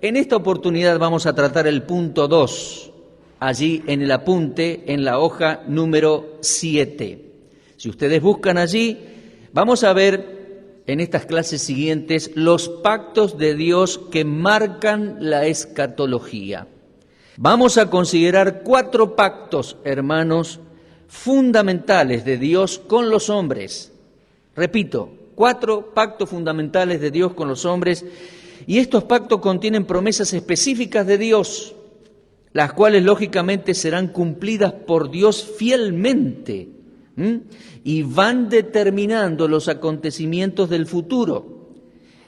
En esta oportunidad vamos a tratar el punto 2, allí en el apunte, en la hoja número 7. Si ustedes buscan allí, vamos a ver en estas clases siguientes los pactos de Dios que marcan la escatología. Vamos a considerar 4 pactos, hermanos, fundamentales de Dios con los hombres. Repito, 4 pactos fundamentales de Dios con los hombres. Y estos pactos contienen promesas específicas de Dios, las cuales lógicamente serán cumplidas por Dios fielmente, y van determinando los acontecimientos del futuro.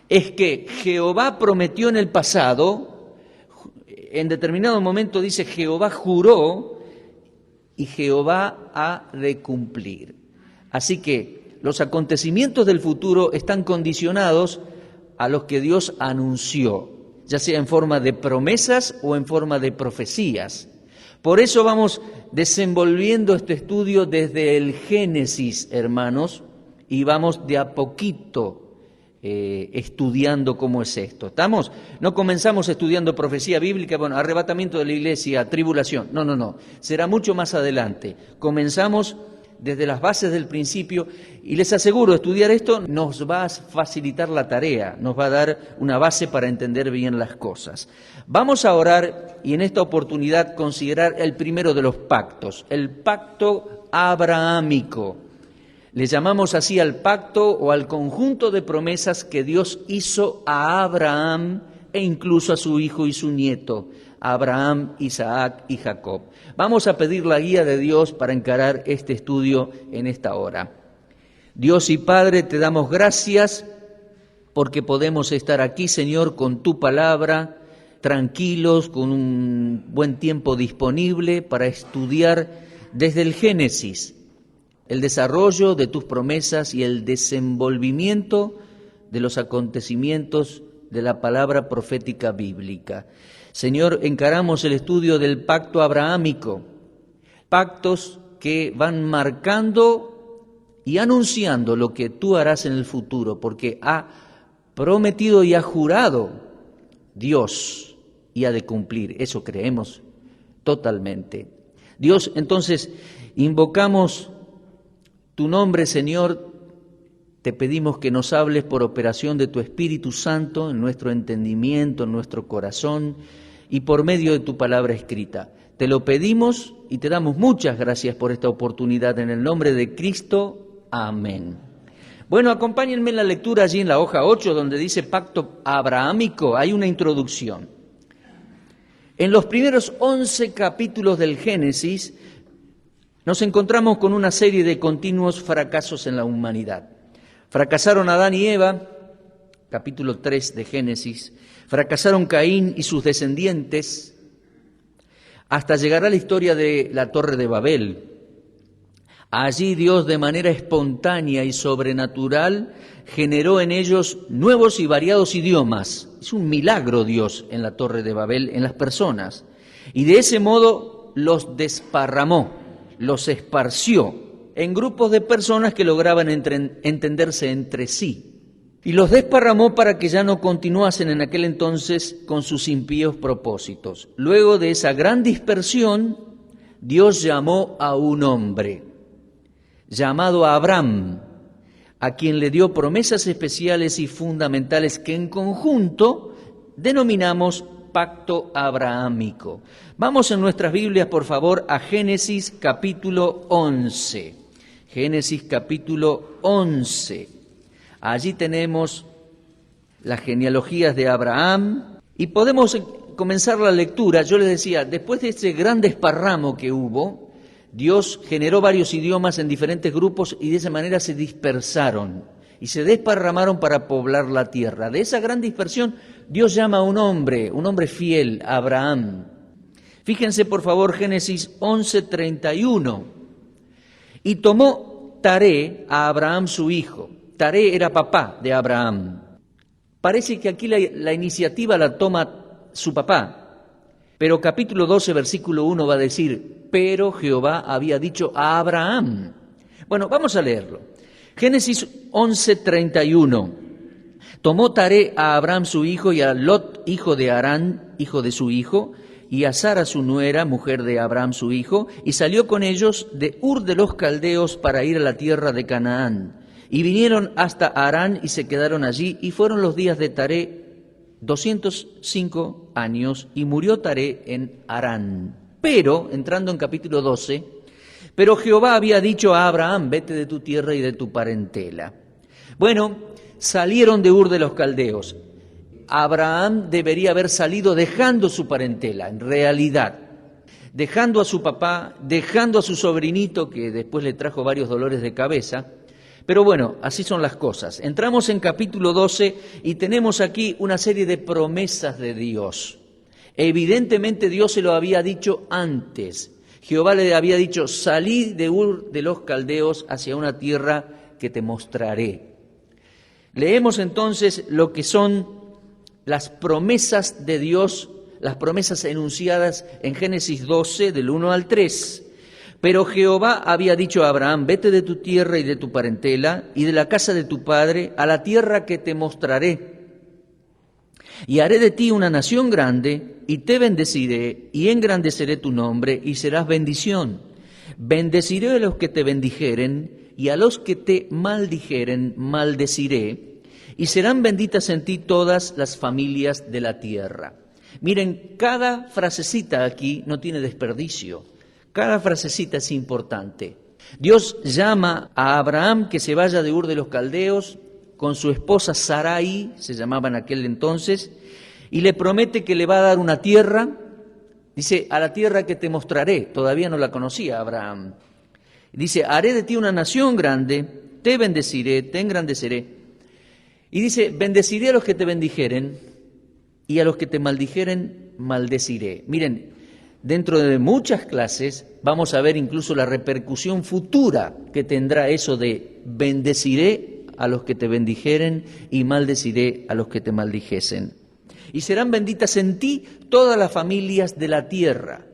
Es que Jehová prometió en el pasado, en determinado momento dice Jehová juró y Jehová ha de cumplir. Así que los acontecimientos del futuro están condicionados a los que Dios anunció, ya sea en forma de promesas o en forma de profecías. Por eso vamos desenvolviendo este estudio desde el Génesis, hermanos, y vamos de a poquito estudiando cómo es esto. ¿Estamos? No comenzamos estudiando profecía bíblica, arrebatamiento de la iglesia, tribulación. No. Será mucho más adelante. Comenzamos desde las bases del principio, y les aseguro, estudiar esto nos va a facilitar la tarea, nos va a dar una base para entender bien las cosas. Vamos a orar y en esta oportunidad considerar el primero de los pactos, el pacto abrahámico. Le llamamos así al pacto o al conjunto de promesas que Dios hizo a Abraham e incluso a su hijo y su nieto, Abraham, Isaac y Jacob. Vamos a pedir la guía de Dios para encarar este estudio en esta hora. Dios y Padre, te damos gracias porque podemos estar aquí, Señor, con tu palabra, tranquilos, con un buen tiempo disponible para estudiar desde el Génesis el desarrollo de tus promesas y el desenvolvimiento de los acontecimientos de la palabra profética bíblica. Señor, encaramos el estudio del pacto abrahámico, pactos que van marcando y anunciando lo que tú harás en el futuro, porque ha prometido y ha jurado Dios y ha de cumplir. Eso creemos totalmente. Dios, entonces, invocamos tu nombre, Señor. Te pedimos que nos hables por operación de tu Espíritu Santo en nuestro entendimiento, en nuestro corazón y por medio de tu palabra escrita. Te lo pedimos y te damos muchas gracias por esta oportunidad en el nombre de Cristo. Amén. Bueno, acompáñenme en la lectura allí en la hoja 8 donde dice pacto abrahámico. Hay una introducción. En los primeros 11 capítulos del Génesis nos encontramos con una serie de continuos fracasos en la humanidad. Fracasaron Adán y Eva, capítulo 3 de Génesis, fracasaron Caín y sus descendientes, hasta llegar a la historia de la Torre de Babel. Allí Dios, de manera espontánea y sobrenatural, generó en ellos nuevos y variados idiomas. Es un milagro Dios en la Torre de Babel, en las personas. Y de ese modo los desparramó, los esparció en grupos de personas que lograban entenderse entre sí. Y los desparramó para que ya no continuasen en aquel entonces con sus impíos propósitos. Luego de esa gran dispersión, Dios llamó a un hombre, llamado Abraham, a quien le dio promesas especiales y fundamentales que en conjunto denominamos pacto abrahámico. Vamos en nuestras Biblias, por favor, a Génesis capítulo 11. Génesis capítulo 11. Allí tenemos las genealogías de Abraham y podemos comenzar la lectura. Yo les decía, después de ese gran desparramo que hubo, Dios generó varios idiomas en diferentes grupos y de esa manera se dispersaron y se desparramaron para poblar la tierra. De esa gran dispersión, Dios llama a un hombre fiel, Abraham. Fíjense, por favor, Génesis 11:31. Y tomó Taré a Abraham su hijo. Taré era papá de Abraham. Parece que aquí la iniciativa la toma su papá. Pero capítulo 12, versículo 1 va a decir, pero Jehová había dicho a Abraham. Bueno, vamos a leerlo. Génesis 11:31. Tomó Taré a Abram su hijo y a Lot, hijo de Harán, hijo de su hijo, y a Sara su nuera, mujer de Abram su hijo, y salió con ellos de Ur de los Caldeos para ir a la tierra de Canaán. Y vinieron hasta Harán y se quedaron allí, y fueron los días de Taré 205 años, y murió Taré en Harán. Pero, entrando en capítulo 12, pero Jehová había dicho a Abraham, vete de tu tierra y de tu parentela. Bueno, salieron de Ur de los Caldeos. Abraham debería haber salido dejando su parentela, en realidad, dejando a su papá, dejando a su sobrinito, que después le trajo varios dolores de cabeza. Pero bueno, así son las cosas. Entramos en capítulo 12 y tenemos aquí una serie de promesas de Dios. Evidentemente Dios se lo había dicho antes. Jehová le había dicho, salí de Ur de los Caldeos hacia una tierra que te mostraré. Leemos entonces lo que son las promesas de Dios, las promesas enunciadas en Génesis 12, del 1 al 3. Pero Jehová había dicho a Abraham, vete de tu tierra y de tu parentela y de la casa de tu padre a la tierra que te mostraré. Y haré de ti una nación grande, y te bendeciré, y engrandeceré tu nombre, y serás bendición. Bendeciré a los que te bendijeren, y a los que te maldijeren, maldeciré, y serán benditas en ti todas las familias de la tierra. Miren, cada frasecita aquí no tiene desperdicio. Cada frasecita es importante. Dios llama a Abraham que se vaya de Ur de los Caldeos con su esposa Sarai, se llamaba en aquel entonces, y le promete que le va a dar una tierra. Dice, a la tierra que te mostraré. Todavía no la conocía Abraham. Dice, haré de ti una nación grande, te bendeciré, te engrandeceré. Y dice, bendeciré a los que te bendijeren y a los que te maldijeren, maldeciré. Miren, dentro de muchas clases vamos a ver incluso la repercusión futura que tendrá eso de bendeciré a los que te bendijeren y maldeciré a los que te maldijesen. Y serán benditas en ti todas las familias de la tierra.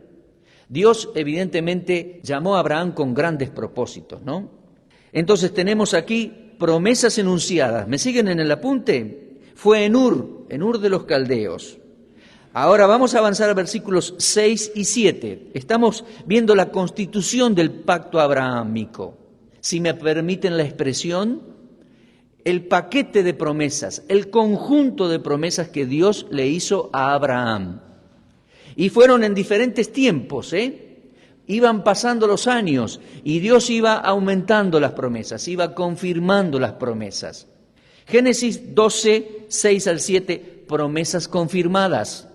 Dios evidentemente llamó a Abraham con grandes propósitos, ¿no? Entonces tenemos aquí promesas enunciadas. ¿Me siguen en el apunte? Fue en Ur de los Caldeos. Ahora vamos a avanzar a versículos 6 y 7. Estamos viendo la constitución del pacto abrahámico. Si me permiten la expresión, el paquete de promesas, el conjunto de promesas que Dios le hizo a Abraham. Y fueron en diferentes tiempos, Iban pasando los años y Dios iba aumentando las promesas, iba confirmando las promesas. Génesis 12, 6 al 7, promesas confirmadas.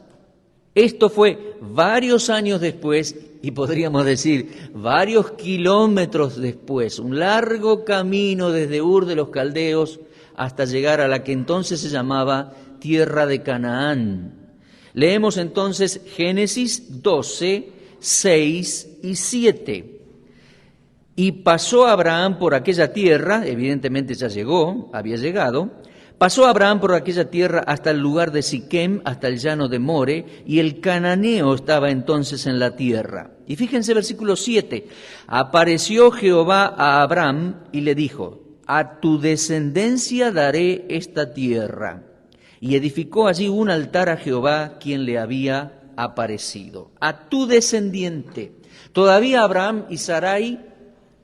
Esto fue varios años después, y podríamos decir varios kilómetros después, un largo camino desde Ur de los Caldeos hasta llegar a la que entonces se llamaba tierra de Canaán. Leemos entonces Génesis 12, 6 y 7. Y pasó Abraham por aquella tierra, evidentemente ya había llegado. Pasó Abraham por aquella tierra hasta el lugar de Siquem, hasta el llano de More, y el cananeo estaba entonces en la tierra. Y fíjense versículo 7, apareció Jehová a Abraham y le dijo, a tu descendencia daré esta tierra. Y edificó allí un altar a Jehová, quien le había aparecido. A tu descendiente. Todavía Abraham y Sarai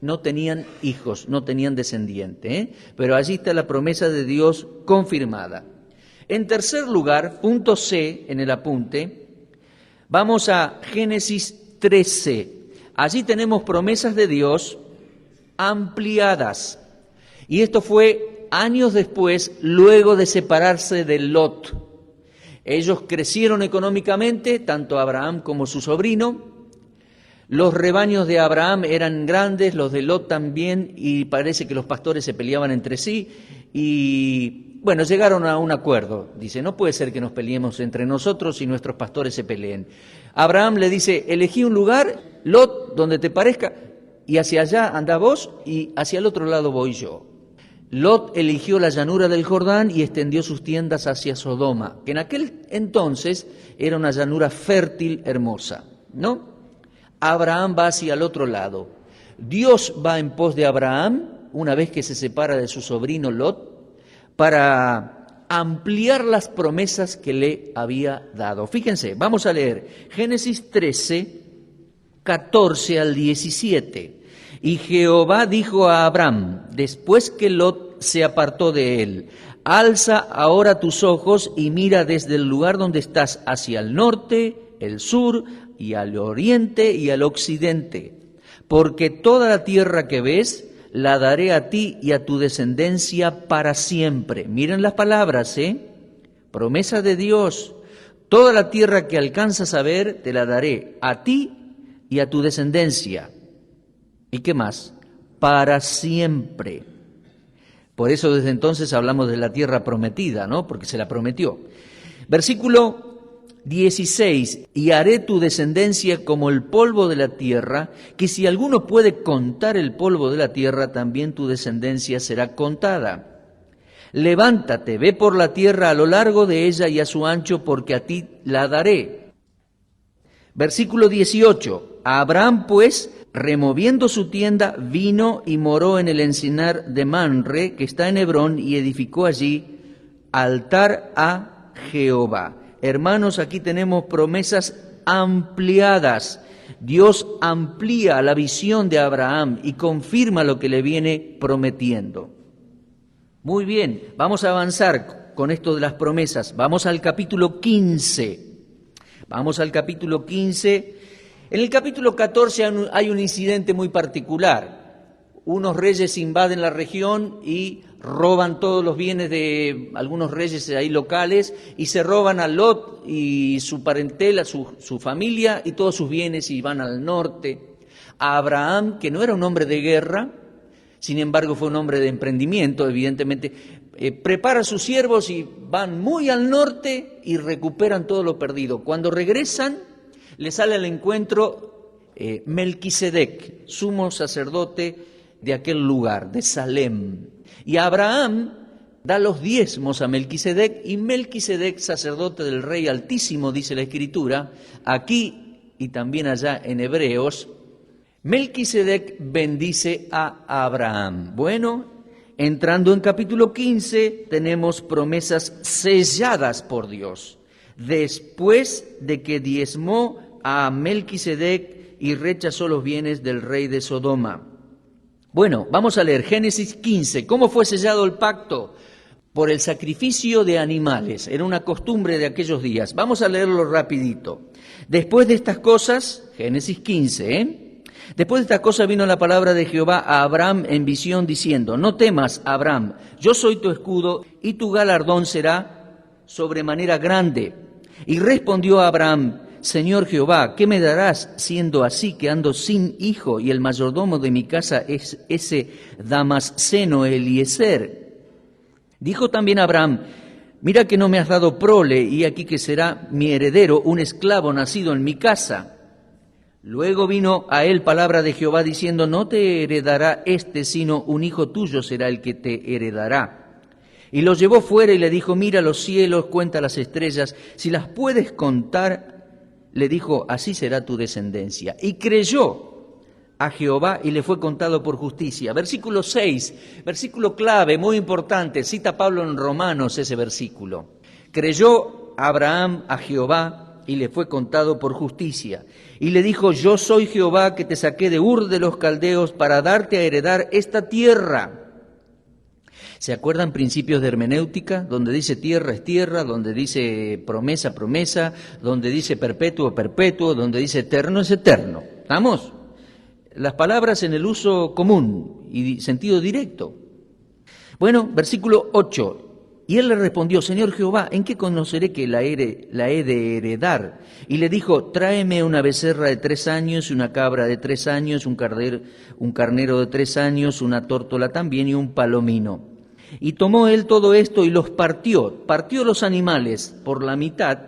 no tenían hijos, no tenían descendiente, pero allí está la promesa de Dios confirmada. En tercer lugar, punto C en el apunte, vamos a Génesis 13. Allí tenemos promesas de Dios ampliadas. Y esto fue años después, luego de separarse de Lot. Ellos crecieron económicamente, tanto Abraham como su sobrino. Los rebaños de Abraham eran grandes, los de Lot también, y parece que los pastores se peleaban entre sí. Y bueno, llegaron a un acuerdo. Dice, no puede ser que nos peleemos entre nosotros y nuestros pastores se peleen. Abraham le dice, elegí un lugar, Lot, donde te parezca, y hacia allá anda vos y hacia el otro lado voy yo. Lot eligió la llanura del Jordán y extendió sus tiendas hacia Sodoma, que en aquel entonces era una llanura fértil, hermosa, ¿no? Abraham va hacia el otro lado. Dios va en pos de Abraham, una vez que se separa de su sobrino Lot, para ampliar las promesas que le había dado. Fíjense, vamos a leer Génesis 13, 14 al 17. Y Jehová dijo a Abraham, después que Lot se apartó de él: alza ahora tus ojos y mira desde el lugar donde estás hacia el norte, el sur, y al oriente y al occidente, porque toda la tierra que ves la daré a ti y a tu descendencia para siempre. Miren las palabras, promesa de Dios. Toda la tierra que alcanzas a ver te la daré a ti y a tu descendencia. ¿Y qué más? Para siempre. Por eso desde entonces hablamos de la tierra prometida, ¿no? Porque se la prometió. Versículo 16, y haré tu descendencia como el polvo de la tierra, que si alguno puede contar el polvo de la tierra, también tu descendencia será contada. Levántate, ve por la tierra a lo largo de ella y a su ancho, porque a ti la daré. Versículo 18, Abraham pues, removiendo su tienda, vino y moró en el encinar de Manre, que está en Hebrón, y edificó allí altar a Jehová. Hermanos, aquí tenemos promesas ampliadas. Dios amplía la visión de Abraham y confirma lo que le viene prometiendo. Muy bien, vamos a avanzar con esto de las promesas. Vamos al capítulo 15. Vamos al capítulo 15. En el capítulo 14 hay un incidente muy particular. Unos reyes invaden la región y roban todos los bienes de algunos reyes ahí locales y se roban a Lot y su parentela, su familia y todos sus bienes y van al norte. A Abraham, que no era un hombre de guerra, sin embargo fue un hombre de emprendimiento, evidentemente, prepara a sus siervos y van muy al norte y recuperan todo lo perdido. Cuando regresan, le sale al encuentro Melquisedec, sumo sacerdote de aquel lugar, de Salem. Y Abraham da los diezmos a Melquisedec, y Melquisedec, sacerdote del Rey Altísimo, dice la Escritura, aquí y también allá en Hebreos, Melquisedec bendice a Abraham. Bueno, entrando en capítulo 15, tenemos promesas selladas por Dios. Después de que diezmó a Melquisedec y rechazó los bienes del rey de Sodoma. Bueno, vamos a leer Génesis 15. ¿Cómo fue sellado el pacto? Por el sacrificio de animales. Era una costumbre de aquellos días. Vamos a leerlo rapidito. Después de estas cosas, Génesis 15, Después de estas cosas vino la palabra de Jehová a Abraham en visión diciendo: no temas, Abraham, yo soy tu escudo y tu galardón será sobremanera grande. Y respondió Abraham: Señor Jehová, ¿qué me darás siendo así que ando sin hijo y el mayordomo de mi casa es ese Damasceno Eliezer? Dijo también Abraham: mira que no me has dado prole, y aquí que será mi heredero un esclavo nacido en mi casa. Luego vino a él palabra de Jehová diciendo: no te heredará sino un hijo tuyo será el que te heredará. Y lo llevó fuera y le dijo: mira los cielos, cuenta las estrellas, si las puedes contar. Le dijo: así será tu descendencia. Y creyó a Jehová y le fue contado por justicia. Versículo 6, versículo clave, muy importante, cita Pablo en Romanos ese versículo. Creyó Abraham a Jehová y le fue contado por justicia. Y le dijo: yo soy Jehová que te saqué de Ur de los Caldeos para darte a heredar esta tierra. ¿Se acuerdan principios de hermenéutica? Donde dice tierra es tierra, donde dice promesa, promesa, donde dice perpetuo, perpetuo, donde dice eterno es eterno. ¿Estamos? Las palabras en el uso común y sentido directo. Bueno, versículo 8. Y él le respondió: Señor Jehová, ¿en qué conoceré que la he de heredar? Y le dijo: tráeme una becerra de 3 años, una cabra de 3 años, un carnero de 3 años, una tórtola también y un palomino. Y tomó él todo esto y los partió los animales por la mitad,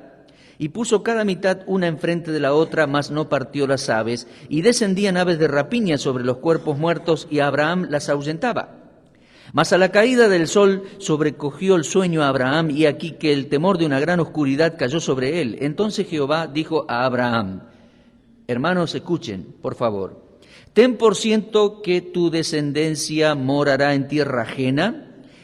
y puso cada mitad una enfrente de la otra, mas no partió las aves, y descendían aves de rapiña sobre los cuerpos muertos, y Abraham las ahuyentaba. Mas a la caída del sol sobrecogió el sueño a Abraham, y aquí que el temor de una gran oscuridad cayó sobre él. Entonces Jehová dijo a Abraham: hermanos, escuchen, por favor, ten por ciento que tu descendencia morará en tierra ajena,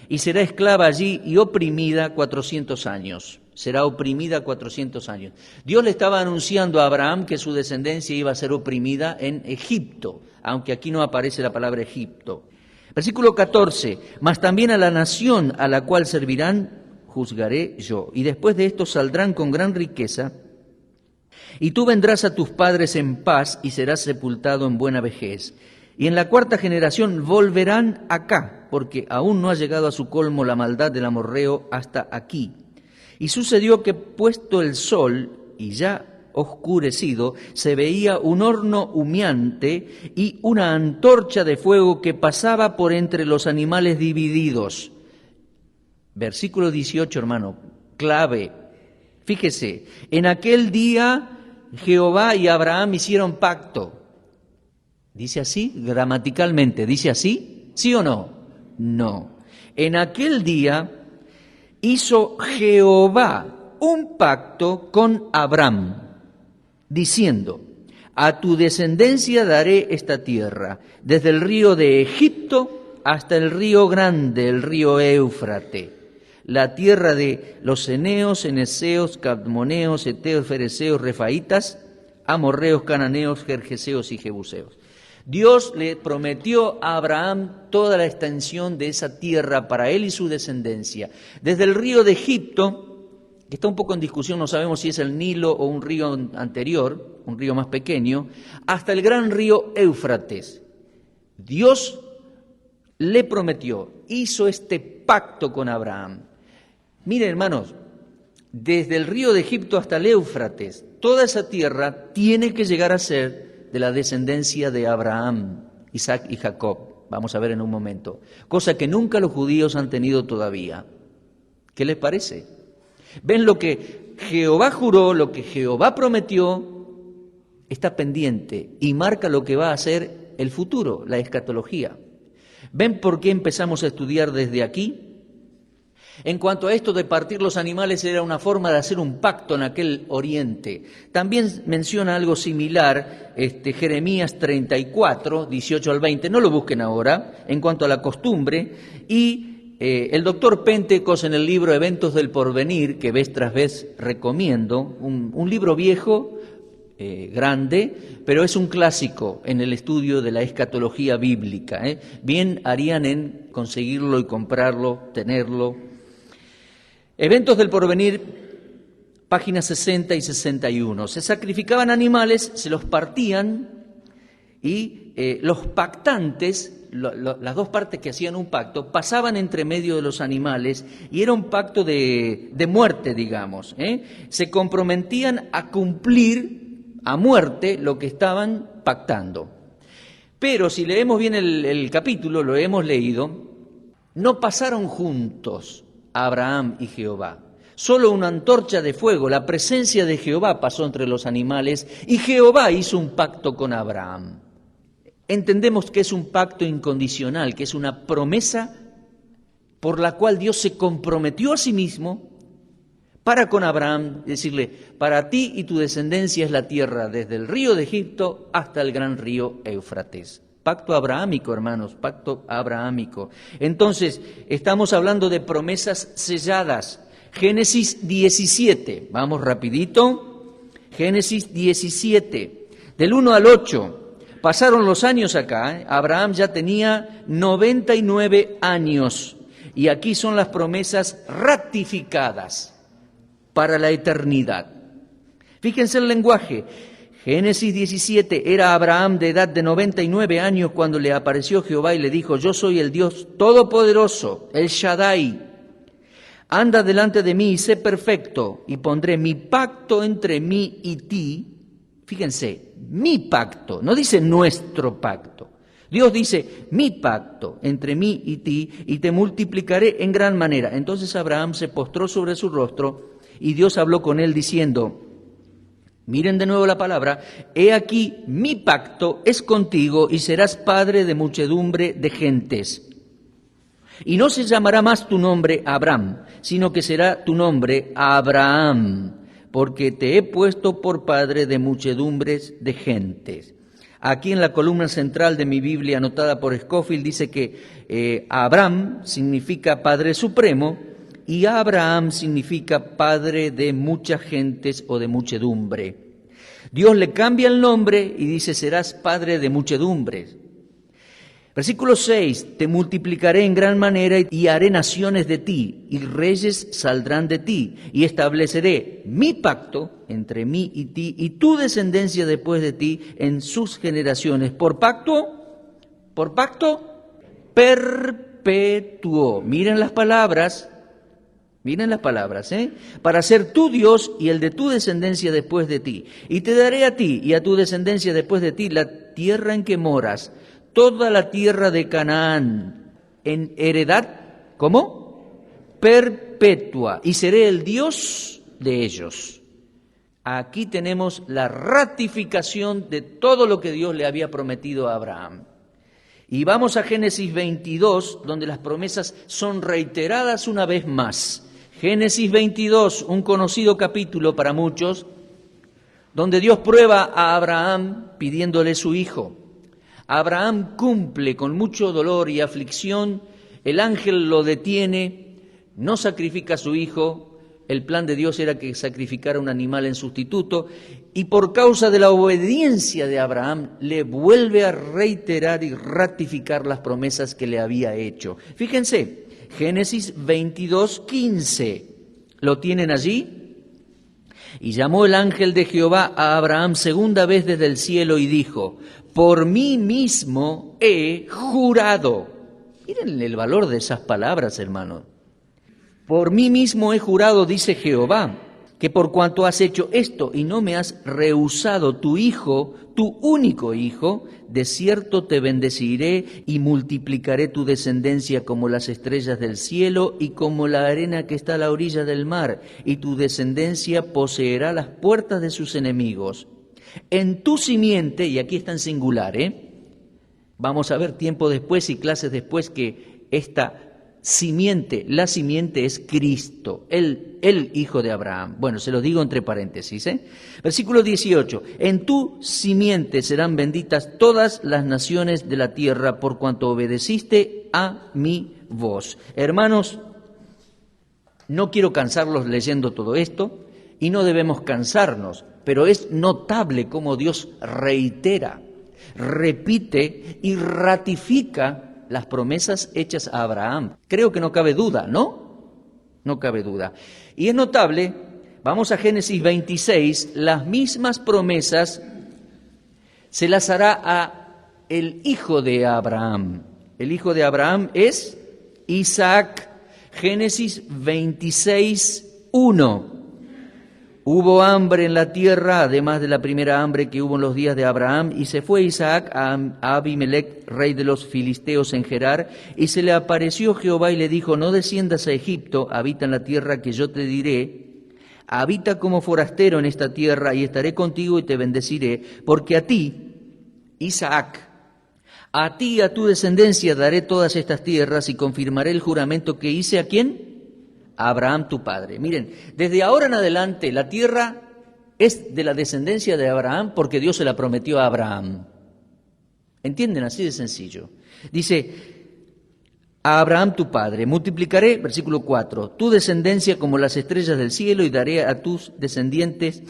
y será esclava allí y oprimida 400 años. Será oprimida 400 años. Dios le estaba anunciando a Abraham que su descendencia iba a ser oprimida en Egipto, aunque aquí no aparece la palabra Egipto. Versículo 14, mas también a la nación a la cual servirán juzgaré yo, y después de esto saldrán con gran riqueza, y tú vendrás a tus padres en paz y serás sepultado en buena vejez. Y en la cuarta generación volverán acá, porque aún no ha llegado a su colmo la maldad del amorreo hasta aquí. Y sucedió que puesto el sol, y ya oscurecido, se veía un horno humeante y una antorcha de fuego que pasaba por entre los animales divididos. Versículo 18, hermano, clave. Fíjese, en aquel día Jehová y Abraham hicieron pacto. ¿Dice así? Gramaticalmente, ¿dice así? ¿Sí o no? No. En aquel día hizo Jehová un pacto con Abraham, diciendo, a tu descendencia daré esta tierra, desde el río de Egipto hasta el río grande, el río Éufrates, la tierra de los eneos, eneseos, cadmoneos, eteos, fereceos, refaitas, amorreos, cananeos, gergeseos y jebuseos. Dios le prometió a Abraham toda la extensión de esa tierra para él y su descendencia. Desde el río de Egipto, que está un poco en discusión, no sabemos si es el Nilo o un río anterior, un río más pequeño, hasta el gran río Éufrates. Dios le prometió, hizo este pacto con Abraham. Miren, hermanos, desde el río de Egipto hasta el Éufrates, toda esa tierra tiene que llegar a ser de la descendencia de Abraham, Isaac y Jacob. Vamos a ver en un momento. Cosa que nunca los judíos han tenido todavía. ¿Qué les parece? ¿Ven lo que Jehová juró, lo que Jehová prometió? Está pendiente y marca lo que va a ser el futuro, la escatología. ¿Ven por qué empezamos a estudiar desde aquí? En cuanto a esto de partir los animales, era una forma de hacer un pacto en aquel oriente. También menciona algo similar, Jeremías 34, 18 al 20, no lo busquen ahora, en cuanto a la costumbre, y el doctor Pentecost en el libro Eventos del Porvenir, que vez tras vez recomiendo, un libro viejo, grande, pero es un clásico en el estudio de la escatología bíblica. Bien harían en conseguirlo y comprarlo, tenerlo. Eventos del Porvenir, páginas 60 y 61. Se sacrificaban animales, se los partían y los pactantes, las dos partes que hacían un pacto, pasaban entre medio de los animales y era un pacto de muerte, digamos. Se comprometían a cumplir a muerte lo que estaban pactando. Pero si leemos bien el capítulo, lo hemos leído, no pasaron juntos Abraham y Jehová. Solo una antorcha de fuego, la presencia de Jehová pasó entre los animales y Jehová hizo un pacto con Abraham. Entendemos que es un pacto incondicional, que es una promesa por la cual Dios se comprometió a sí mismo para con Abraham, decirle, para ti y tu descendencia es la tierra desde el río de Egipto hasta el gran río Éufrates. Pacto abrahámico, hermanos, pacto abrahámico. Entonces, estamos hablando de promesas selladas. Génesis 17, vamos rapidito. Génesis 17, del 1 al 8. Pasaron los años acá, Abraham ya tenía 99 años. Y aquí son las promesas ratificadas para la eternidad. Fíjense el lenguaje. Génesis 17, era Abraham de edad de 99 años cuando le apareció Jehová y le dijo, yo soy el Dios Todopoderoso, el Shaddai. Anda delante de mí y sé perfecto, y pondré mi pacto entre mí y ti. Fíjense, mi pacto, no dice nuestro pacto. Dios dice, mi pacto entre mí y ti, y te multiplicaré en gran manera. Entonces Abraham se postró sobre su rostro, y Dios habló con él diciendo, miren de nuevo la palabra, he aquí mi pacto es contigo y serás padre de muchedumbre de gentes. Y no se llamará más tu nombre Abraham, sino que será tu nombre Abraham, porque te he puesto por padre de muchedumbres de gentes. Aquí en la columna central de mi Biblia, anotada por Scofield, dice que Abraham significa Padre Supremo y Abraham significa Padre de muchas gentes o de muchedumbre. Dios le cambia el nombre y dice, serás Padre de muchedumbres. Versículo 6, te multiplicaré en gran manera y haré naciones de ti, y reyes saldrán de ti, y estableceré mi pacto entre mí y ti, y tu descendencia después de ti en sus generaciones. Por pacto perpetuo. Miren las palabras, para ser tu Dios y el de tu descendencia después de ti. Y te daré a ti y a tu descendencia después de ti la tierra en que moras, toda la tierra de Canaán, en heredad, ¿cómo? Perpetua, y seré el Dios de ellos. Aquí tenemos la ratificación de todo lo que Dios le había prometido a Abraham. Y vamos a Génesis 22, donde las promesas son reiteradas una vez más. Génesis 22, un conocido capítulo para muchos, donde Dios prueba a Abraham pidiéndole su hijo. Abraham cumple con mucho dolor y aflicción, el ángel lo detiene, no sacrifica a su hijo, el plan de Dios era que sacrificara un animal en sustituto, y por causa de la obediencia de Abraham, le vuelve a reiterar y ratificar las promesas que le había hecho. Fíjense, Génesis 22:15, ¿lo tienen allí? Y llamó el ángel de Jehová a Abraham segunda vez desde el cielo y dijo, por mí mismo he jurado. Miren el valor de esas palabras, hermano. Por mí mismo he jurado, dice Jehová, que por cuanto has hecho esto y no me has rehusado tu hijo, tu único hijo, de cierto te bendeciré y multiplicaré tu descendencia como las estrellas del cielo y como la arena que está a la orilla del mar, y tu descendencia poseerá las puertas de sus enemigos. En tu simiente, y aquí está en singular, vamos a ver tiempo después y clases después que esta simiente, la simiente es Cristo, el hijo de Abraham. Bueno, se lo digo entre paréntesis. Versículo 18, en tu simiente serán benditas todas las naciones de la tierra por cuanto obedeciste a mi voz. Hermanos, no quiero cansarlos leyendo todo esto y no debemos cansarnos, pero es notable cómo Dios reitera, repite y ratifica las promesas hechas a Abraham. Creo que no cabe duda, ¿no? No cabe duda. Y es notable, vamos a Génesis 26, las mismas promesas se las hará a el hijo de Abraham. El hijo de Abraham es Isaac. Génesis 26, 1. Hubo hambre en la tierra, además de la primera hambre que hubo en los días de Abraham, y se fue Isaac a Abimelec, rey de los filisteos en Gerar, y se le apareció Jehová y le dijo, no desciendas a Egipto, habita en la tierra que yo te diré, habita como forastero en esta tierra, y estaré contigo y te bendeciré, porque a ti, Isaac, a ti y a tu descendencia daré todas estas tierras, y confirmaré el juramento que hice ¿a quién? A Abraham tu padre. Miren, desde ahora en adelante la tierra es de la descendencia de Abraham porque Dios se la prometió a Abraham. ¿Entienden? Así de sencillo. Dice, a Abraham tu padre, multiplicaré, versículo 4, tu descendencia como las estrellas del cielo y daré a tus descendientes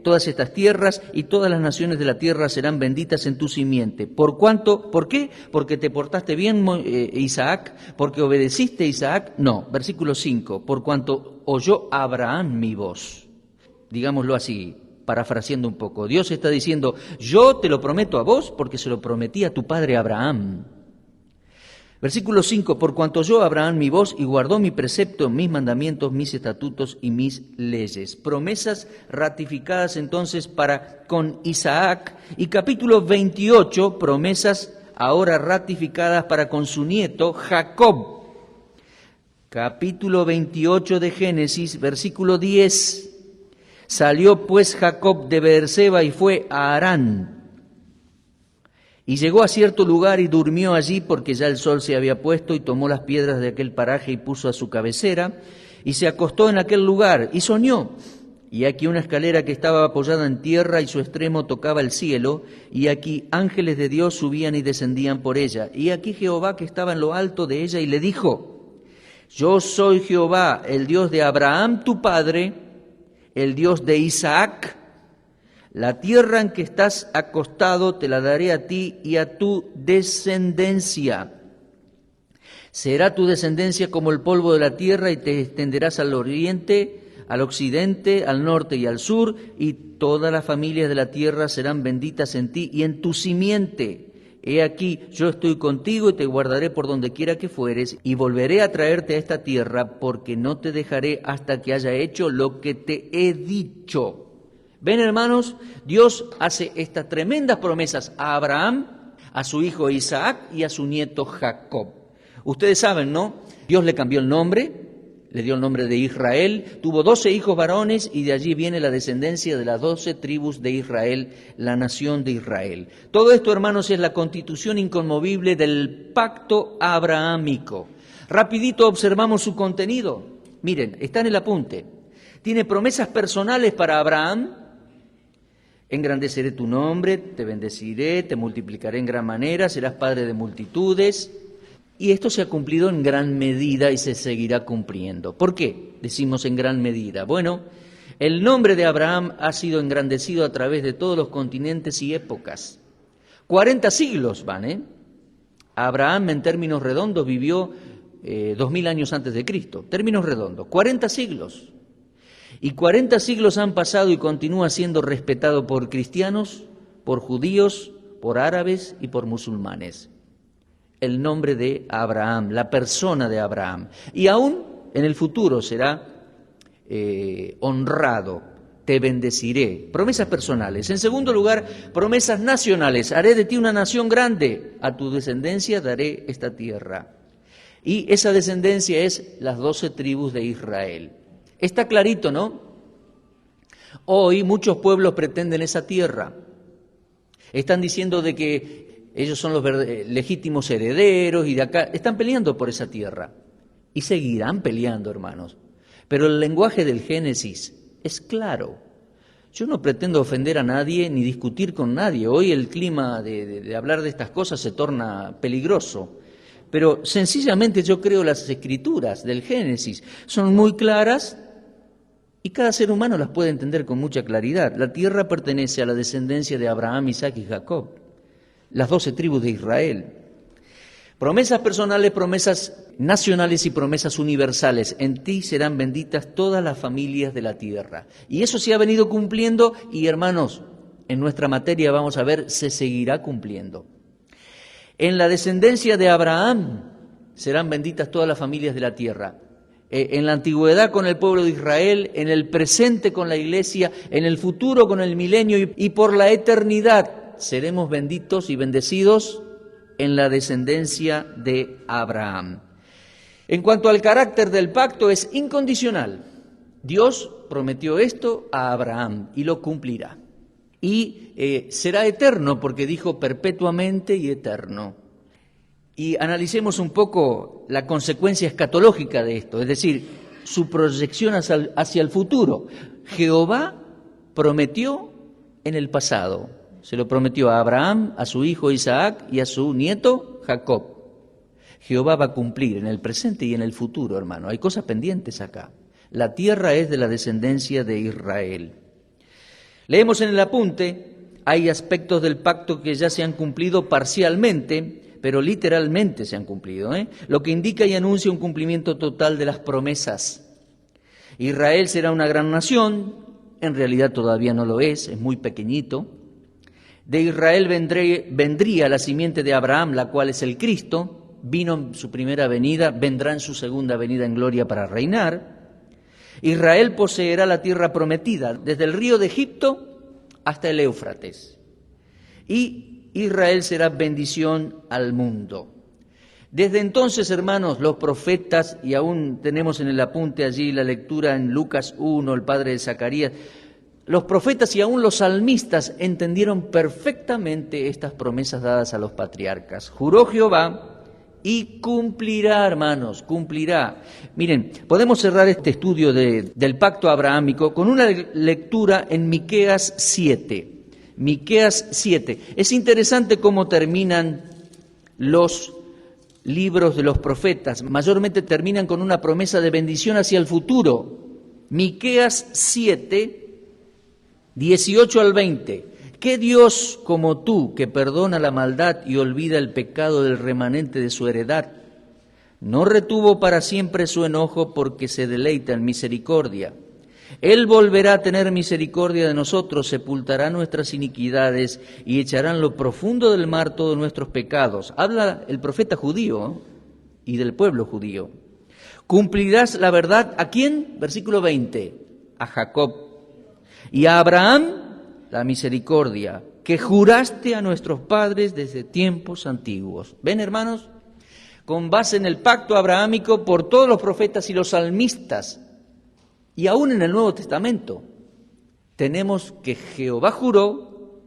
todas estas tierras y todas las naciones de la tierra serán benditas en tu simiente. ¿Por cuánto? ¿Por qué? Porque te portaste bien, Isaac, porque obedeciste, Isaac. No, versículo 5, por cuanto oyó Abraham mi voz. Digámoslo así, parafraseando un poco. Dios está diciendo, yo te lo prometo a vos porque se lo prometí a tu padre Abraham. Versículo 5, por cuanto oyó Abraham mi voz y guardó mi precepto, mis mandamientos, mis estatutos y mis leyes. Promesas ratificadas entonces con Isaac. Y capítulo 28, promesas ahora ratificadas para con su nieto Jacob. Capítulo 28 de Génesis, versículo 10. Salió pues Jacob de Beerseba y fue a Harán. Y llegó a cierto lugar y durmió allí porque ya el sol se había puesto y tomó las piedras de aquel paraje y puso a su cabecera y se acostó en aquel lugar y soñó. y aquí una escalera que estaba apoyada en tierra y su extremo tocaba el cielo, y aquí ángeles de Dios subían y descendían por ella. Y aquí Jehová que estaba en lo alto de ella y le dijo: Yo soy Jehová, el Dios de Abraham tu padre, el Dios de Isaac. La tierra en que estás acostado te la daré a ti y a tu descendencia. Será tu descendencia como el polvo de la tierra, y te extenderás al oriente, al occidente, al norte y al sur, y todas las familias de la tierra serán benditas en ti y en tu simiente. He aquí, yo estoy contigo y te guardaré por donde quiera que fueres, y volveré a traerte a esta tierra, porque no te dejaré hasta que haya hecho lo que te he dicho. ¿Ven, hermanos? Dios hace estas tremendas promesas a Abraham, a su hijo Isaac y a su nieto Jacob. Ustedes saben, ¿no? Dios le cambió el nombre. Le dio el nombre de Israel, tuvo 12 hijos varones y de allí viene la descendencia de las 12 tribus de Israel, la nación de Israel. Todo esto, hermanos, es la constitución inconmovible del pacto abrahámico. Rapidito observamos su contenido. Miren, está en el apunte. Tiene promesas personales para Abraham. Engrandeceré tu nombre, te bendeciré, te multiplicaré en gran manera, serás padre de multitudes. Y esto se ha cumplido en gran medida y se seguirá cumpliendo. ¿Por qué decimos en gran medida? Bueno, el nombre de Abraham ha sido engrandecido a través de todos los continentes y épocas. 40 siglos van, ¿eh? Abraham, en términos redondos, vivió 2000 años antes de Cristo. Términos redondos, 40 siglos. Y 40 siglos han pasado y continúa siendo respetado por cristianos, por judíos, por árabes y por musulmanes. El nombre de Abraham, la persona de Abraham. Y aún en el futuro será honrado, te bendeciré. Promesas personales. En segundo lugar, promesas nacionales. Haré de ti una nación grande, a tu descendencia daré esta tierra. Y esa descendencia es las 12 tribus de Israel. Está clarito, ¿no? Hoy muchos pueblos pretenden esa tierra. Están diciendo de que ellos son los legítimos herederos y de acá están peleando por esa tierra. Y seguirán peleando, hermanos. Pero el lenguaje del Génesis es claro. Yo no pretendo ofender a nadie ni discutir con nadie. Hoy el clima de hablar de estas cosas se torna peligroso. Pero sencillamente yo creo las escrituras del Génesis son muy claras y cada ser humano las puede entender con mucha claridad. La tierra pertenece a la descendencia de Abraham, Isaac y Jacob. Las 12 tribus de Israel. Promesas personales, promesas nacionales y promesas universales. En ti serán benditas todas las familias de la tierra. Y eso se ha venido cumpliendo y, hermanos, en nuestra materia vamos a ver, se seguirá cumpliendo. En la descendencia de Abraham serán benditas todas las familias de la tierra. En la antigüedad con el pueblo de Israel, en el presente con la iglesia, en el futuro con el milenio y por la eternidad. Seremos benditos y bendecidos en la descendencia de Abraham. En cuanto al carácter del pacto, es incondicional. Dios prometió esto a Abraham y lo cumplirá. Y será eterno porque dijo perpetuamente y eterno. Y analicemos un poco la consecuencia escatológica de esto, es decir, su proyección hacia el futuro. Jehová prometió en el pasado. Se lo prometió a Abraham, a su hijo Isaac y a su nieto Jacob. Jehová va a cumplir en el presente y en el futuro, hermano. Hay cosas pendientes acá. La tierra es de la descendencia de Israel. Leemos en el apunte, hay aspectos del pacto que ya se han cumplido parcialmente, pero literalmente se han cumplido, lo que indica y anuncia un cumplimiento total de las promesas. Israel será una gran nación, en realidad todavía no lo es muy pequeñito. De Israel vendría la simiente de Abraham, la cual es el Cristo, vino en su primera venida, vendrá en su segunda venida en gloria para reinar. Israel poseerá la tierra prometida, desde el río de Egipto hasta el Éufrates. Y Israel será bendición al mundo. Desde entonces, hermanos, los profetas, y aún tenemos en el apunte allí la lectura en Lucas 1, el padre de Zacarías, los profetas y aún los salmistas entendieron perfectamente estas promesas dadas a los patriarcas. Juró Jehová y cumplirá, hermanos, cumplirá. Miren, podemos cerrar este estudio del pacto abrahámico con una lectura en Miqueas 7. Miqueas 7. Es interesante cómo terminan los libros de los profetas. Mayormente terminan con una promesa de bendición hacia el futuro. Miqueas 7, 18 al 20. ¿Qué Dios como tú, que perdona la maldad y olvida el pecado del remanente de su heredad, no retuvo para siempre su enojo porque se deleita en misericordia? Él volverá a tener misericordia de nosotros, sepultará nuestras iniquidades y echará en lo profundo del mar todos nuestros pecados. Habla el profeta judío y del pueblo judío. Cumplirás la verdad, ¿a quién? Versículo 20, a Jacob. Y a Abraham la misericordia, que juraste a nuestros padres desde tiempos antiguos. ¿Ven, hermanos? Con base en el pacto abrahámico por todos los profetas y los salmistas, y aún en el Nuevo Testamento, tenemos que Jehová juró,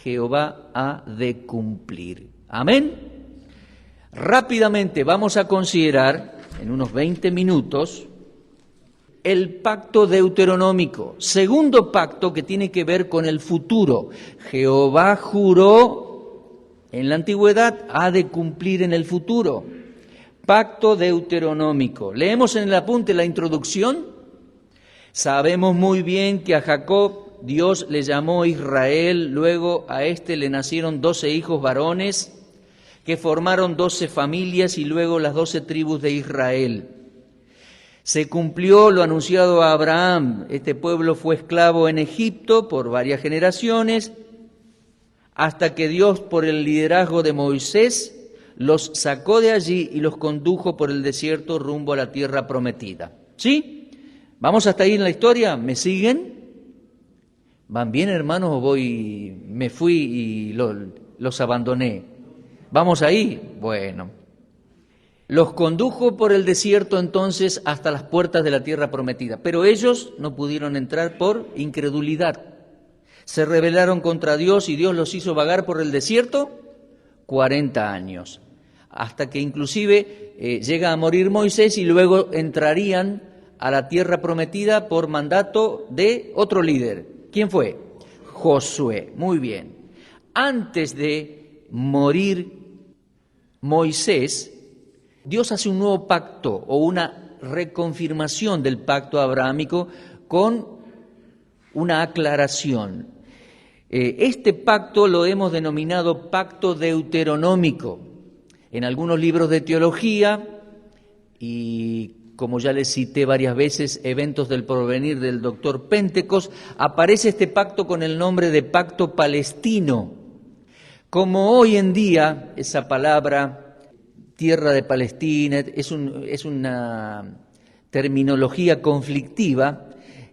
Jehová ha de cumplir. Amén. Rápidamente vamos a considerar, en unos 20 minutos, el pacto deuteronómico, segundo pacto que tiene que ver con el futuro. Jehová juró en la antigüedad, ha de cumplir en el futuro. Pacto deuteronómico. Leemos en el apunte la introducción. Sabemos muy bien que a Jacob Dios le llamó Israel, luego a este le nacieron 12 hijos varones que formaron 12 familias y luego las 12 tribus de Israel. Se cumplió lo anunciado a Abraham. Este pueblo fue esclavo en Egipto por varias generaciones, hasta que Dios, por el liderazgo de Moisés, los sacó de allí y los condujo por el desierto rumbo a la tierra prometida. ¿Sí? ¿Vamos hasta ahí en la historia? ¿Me siguen? ¿Van bien, hermanos, o me fui y los abandoné? ¿Vamos ahí? Bueno. Los condujo por el desierto entonces hasta las puertas de la tierra prometida, pero ellos no pudieron entrar por incredulidad. Se rebelaron contra Dios y Dios los hizo vagar por el desierto 40 años, hasta que inclusive llega a morir Moisés y luego entrarían a la tierra prometida por mandato de otro líder. ¿Quién fue? Josué. Muy bien. Antes de morir Moisés, Dios hace un nuevo pacto o una reconfirmación del pacto abrahámico con una aclaración. Este pacto lo hemos denominado pacto deuteronómico. En algunos libros de teología, y como ya les cité varias veces, Eventos del Porvenir del doctor Pentecost, aparece este pacto con el nombre de pacto palestino. Como hoy en día esa palabra tierra de Palestina es una terminología conflictiva,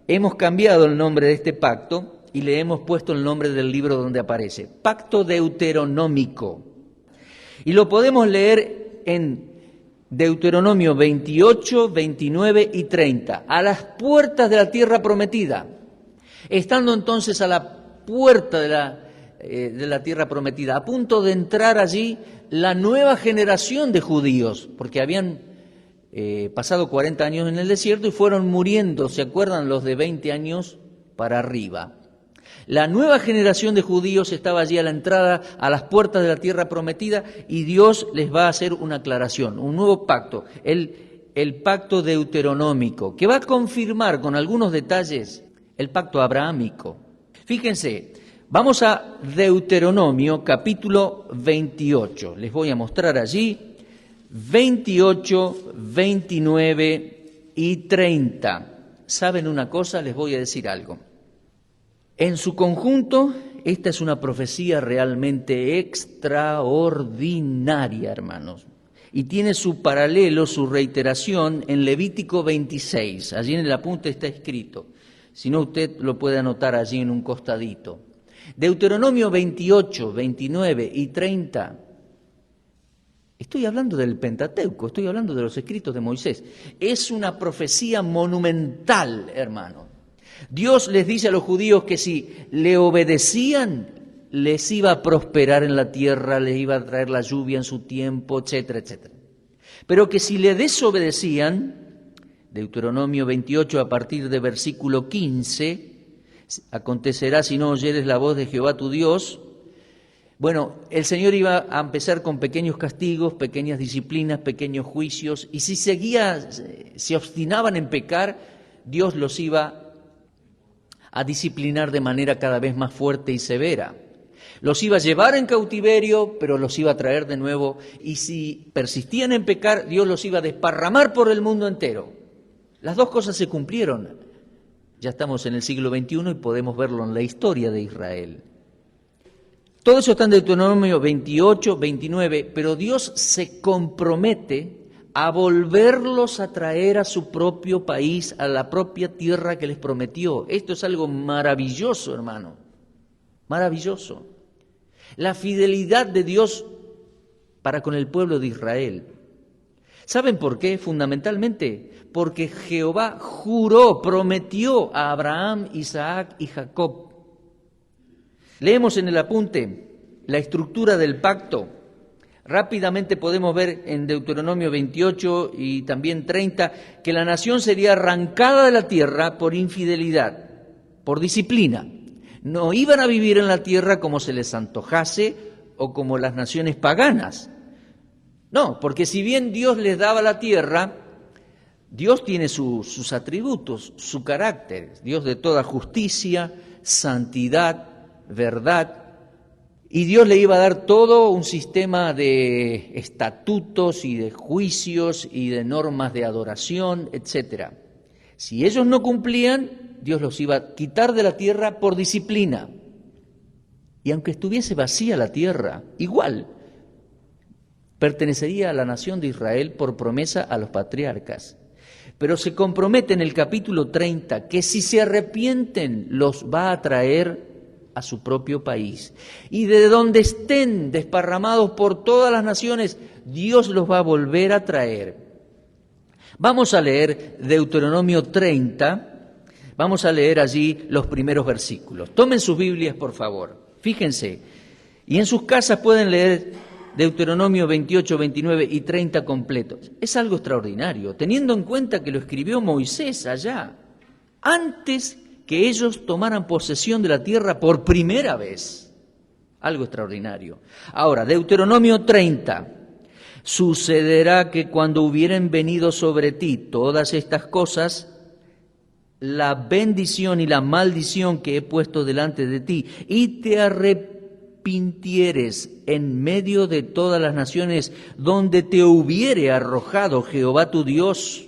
hemos cambiado el nombre de este pacto y le hemos puesto el nombre del libro donde aparece, pacto deuteronómico. Y lo podemos leer en Deuteronomio 28, 29 y 30, a las puertas de la tierra prometida. Estando entonces a la puerta de la tierra prometida, a punto de entrar allí la nueva generación de judíos, porque habían pasado 40 años en el desierto y fueron muriendo, ¿se acuerdan? Los de 20 años para arriba. La nueva generación de judíos estaba allí a la entrada, a las puertas de la tierra prometida, y Dios les va a hacer una aclaración, un nuevo pacto, el pacto deuteronómico, que va a confirmar con algunos detalles el pacto abrahámico. Fíjense, vamos a Deuteronomio capítulo 28, les voy a mostrar allí 28, 29 y 30. ¿Saben una cosa? Les voy a decir algo. En su conjunto, esta es una profecía realmente extraordinaria, hermanos, y tiene su paralelo, su reiteración en Levítico 26. Allí en el apunte está escrito, si no usted lo puede anotar allí en un costadito. Deuteronomio 28, 29 y 30. Estoy hablando del Pentateuco, estoy hablando de los escritos de Moisés. Es una profecía monumental, hermano. Dios les dice a los judíos que si le obedecían, les iba a prosperar en la tierra, les iba a traer la lluvia en su tiempo, etcétera, etcétera. pero que si le desobedecían, Deuteronomio 28 a partir de versículo 15, acontecerá si no oyeres la voz de Jehová tu Dios. Bueno, el Señor iba a empezar con pequeños castigos, pequeñas disciplinas, pequeños juicios, y si se obstinaban en pecar, Dios los iba a disciplinar de manera cada vez más fuerte y severa. Los iba a llevar en cautiverio, pero los iba a traer de nuevo, y si persistían en pecar, Dios los iba a desparramar por el mundo entero. Las dos cosas se cumplieron. Ya estamos en el siglo XXI y podemos verlo en la historia de Israel. Todo eso está en Deuteronomio 28, 29, pero Dios se compromete a volverlos a traer a su propio país, a la propia tierra que les prometió. Esto es algo maravilloso, hermano, maravilloso. La fidelidad de Dios para con el pueblo de Israel. ¿Saben por qué? Fundamentalmente, porque Jehová juró, prometió a Abraham, Isaac y Jacob. Leemos en el apunte la estructura del pacto. Rápidamente podemos ver en Deuteronomio 28 y también 30 que la nación sería arrancada de la tierra por infidelidad, por disciplina. No iban a vivir en la tierra como se les antojase o como las naciones paganas. No, porque si bien Dios les daba la tierra, Dios tiene sus atributos, su carácter, Dios de toda justicia, santidad, verdad, y Dios le iba a dar todo un sistema de estatutos y de juicios y de normas de adoración, etc. Si ellos no cumplían, Dios los iba a quitar de la tierra por disciplina. Y aunque estuviese vacía la tierra, igual pertenecería a la nación de Israel por promesa a los patriarcas. Pero se compromete en el capítulo 30 que si se arrepienten los va a traer a su propio país. Y de donde estén desparramados por todas las naciones, Dios los va a volver a traer. Vamos a leer Deuteronomio 30, vamos a leer allí los primeros versículos. Tomen sus Biblias, por favor, fíjense. Y en sus casas pueden leer Deuteronomio 28, 29 y 30 completos. Es algo extraordinario, teniendo en cuenta que lo escribió Moisés allá, antes que ellos tomaran posesión de la tierra por primera vez. Algo extraordinario. Ahora, Deuteronomio 30. Sucederá que cuando hubieren venido sobre ti todas estas cosas, la bendición y la maldición que he puesto delante de ti, y te arrepintieres en medio de todas las naciones donde te hubiere arrojado Jehová tu Dios,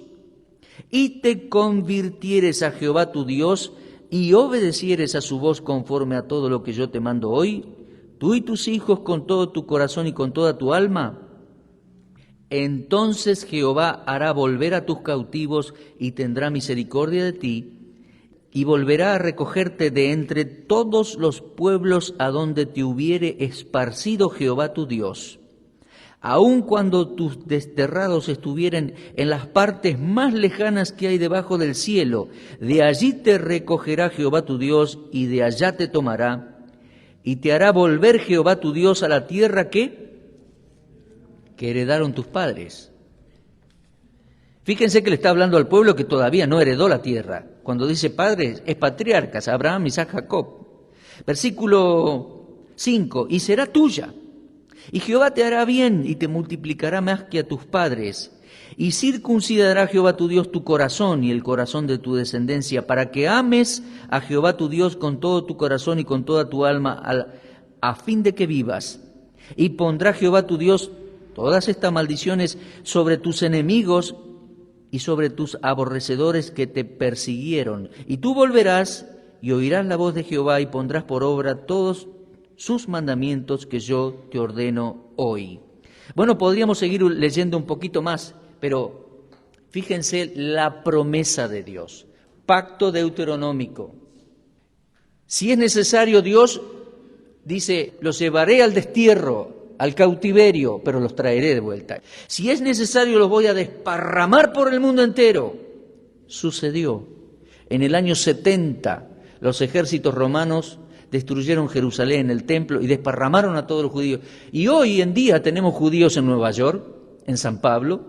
y te convirtieres a Jehová tu Dios, y obedecieres a su voz conforme a todo lo que yo te mando hoy, tú y tus hijos con todo tu corazón y con toda tu alma, entonces Jehová hará volver a tus cautivos y tendrá misericordia de ti, y volverá a recogerte de entre todos los pueblos a donde te hubiere esparcido Jehová tu Dios. Aun cuando tus desterrados estuvieren en las partes más lejanas que hay debajo del cielo, de allí te recogerá Jehová tu Dios, y de allá te tomará, y te hará volver Jehová tu Dios a la tierra que heredaron tus padres. Fíjense que le está hablando al pueblo que todavía no heredó la tierra. Cuando dice padres, es patriarcas, Abraham, Isaac, Jacob. Versículo 5, y será tuya. Y Jehová te hará bien y te multiplicará más que a tus padres. Y circuncidará Jehová tu Dios tu corazón y el corazón de tu descendencia, para que ames a Jehová tu Dios con todo tu corazón y con toda tu alma, a fin de que vivas. Y pondrá Jehová tu Dios todas estas maldiciones sobre tus enemigos y sobre tus aborrecedores que te persiguieron. Y tú volverás y oirás la voz de Jehová y pondrás por obra todos sus mandamientos que yo te ordeno hoy. Bueno, podríamos seguir leyendo un poquito más, pero fíjense la promesa de Dios. Pacto deuteronómico. Si es necesario, Dios dice, los llevaré al destierro, al cautiverio, pero los traeré de vuelta. Si es necesario, los voy a desparramar por el mundo entero. Sucedió. En el año 70, los ejércitos romanos destruyeron Jerusalén, el templo, y desparramaron a todos los judíos. Y hoy en día tenemos judíos en Nueva York, en San Pablo,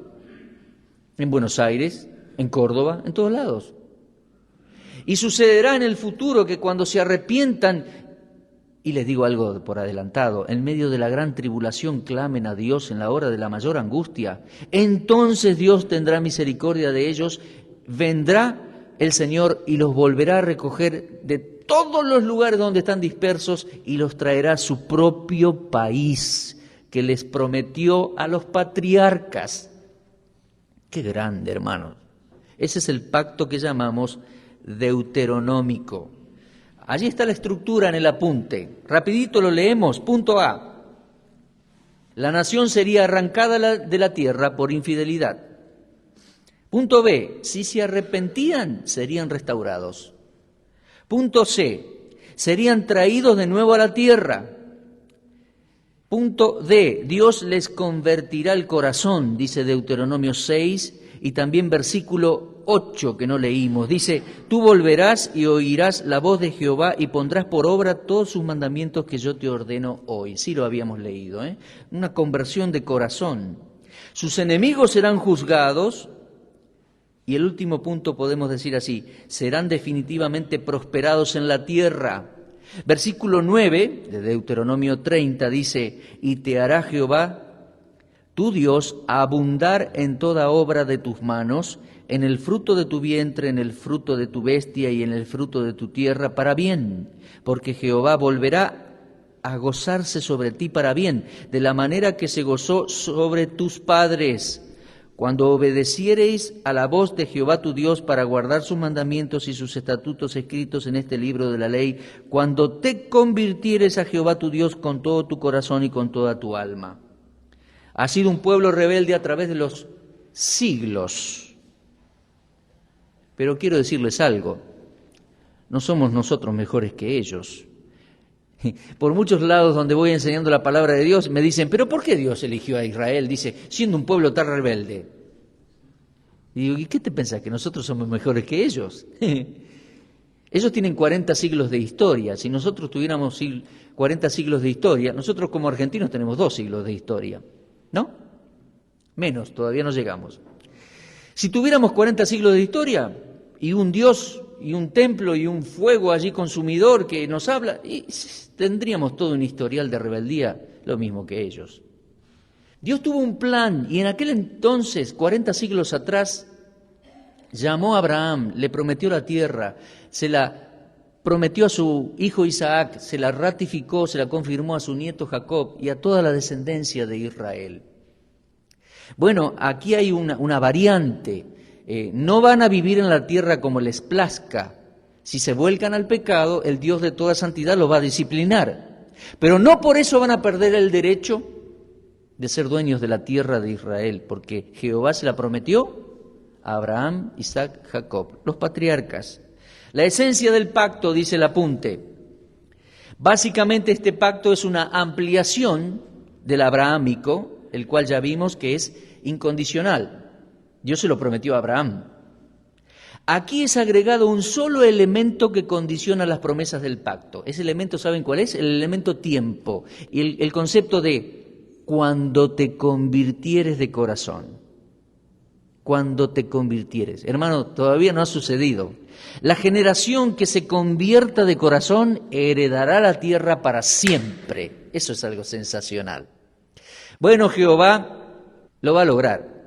en Buenos Aires, en Córdoba, en todos lados. Y sucederá en el futuro que cuando se arrepientan, y les digo algo por adelantado, en medio de la gran tribulación clamen a Dios en la hora de la mayor angustia, entonces Dios tendrá misericordia de ellos, vendrá el Señor y los volverá a recoger de todos los lugares donde están dispersos y los traerá a su propio país que les prometió a los patriarcas. Qué grande, hermanos. Ese es el pacto que llamamos deuteronómico. Allí está la estructura en el apunte. Rapidito lo leemos. Punto A. La nación sería arrancada de la tierra por infidelidad. Punto B. Si se arrepentían, serían restaurados. Punto C. Serían traídos de nuevo a la tierra. Punto D. Dios les convertirá el corazón, dice Deuteronomio 6 y también versículo 8 que no leímos. Dice, tú volverás y oirás la voz de Jehová y pondrás por obra todos sus mandamientos que yo te ordeno hoy. Sí lo habíamos leído, ¿eh? Una conversión de corazón. Sus enemigos serán juzgados. Y el último punto podemos decir así, serán definitivamente prosperados en la tierra. Versículo 9 de Deuteronomio 30 dice, y te hará Jehová, tu Dios, abundar en toda obra de tus manos, en el fruto de tu vientre, en el fruto de tu bestia y en el fruto de tu tierra para bien, porque Jehová volverá a gozarse sobre ti para bien, de la manera que se gozó sobre tus padres. Cuando obedeciereis a la voz de Jehová tu Dios para guardar sus mandamientos y sus estatutos escritos en este libro de la ley, cuando te convirtieres a Jehová tu Dios con todo tu corazón y con toda tu alma. Ha sido un pueblo rebelde a través de los siglos. Pero quiero decirles algo, no somos nosotros mejores que ellos. Por muchos lados donde voy enseñando la palabra de Dios me dicen, ¿pero por qué Dios eligió a Israel? Dice, siendo un pueblo tan rebelde. Y digo, ¿y qué te pensás? ¿Que nosotros somos mejores que ellos? Ellos tienen 40 siglos de historia. Si nosotros tuviéramos 40 siglos de historia, nosotros como argentinos tenemos 2 siglos de historia. ¿No? Menos, todavía no llegamos. Si tuviéramos 40 siglos de historia y un Dios y un templo y un fuego allí consumidor que nos habla, y tendríamos todo un historial de rebeldía, lo mismo que ellos. Dios tuvo un plan y en aquel entonces, 40 siglos atrás, llamó a Abraham, le prometió la tierra, se la prometió a su hijo Isaac, se la ratificó, se la confirmó a su nieto Jacob y a toda la descendencia de Israel. Bueno, aquí hay una variante. No van a vivir en la tierra como les plazca. Si se vuelcan al pecado, el Dios de toda santidad los va a disciplinar. Pero no por eso van a perder el derecho de ser dueños de la tierra de Israel, porque Jehová se la prometió a Abraham, Isaac, Jacob, los patriarcas. La esencia del pacto, dice el apunte. Básicamente este pacto es una ampliación del abrahámico, el cual ya vimos que es incondicional. Dios se lo prometió a Abraham. Aquí es agregado un solo elemento que condiciona las promesas del pacto. Ese elemento, ¿saben cuál es? El elemento tiempo. Y el concepto de cuando te convirtieres de corazón. Cuando te convirtieres. Hermano, todavía no ha sucedido. La generación que se convierta de corazón heredará la tierra para siempre. Eso es algo sensacional. Bueno, Jehová lo va a lograr.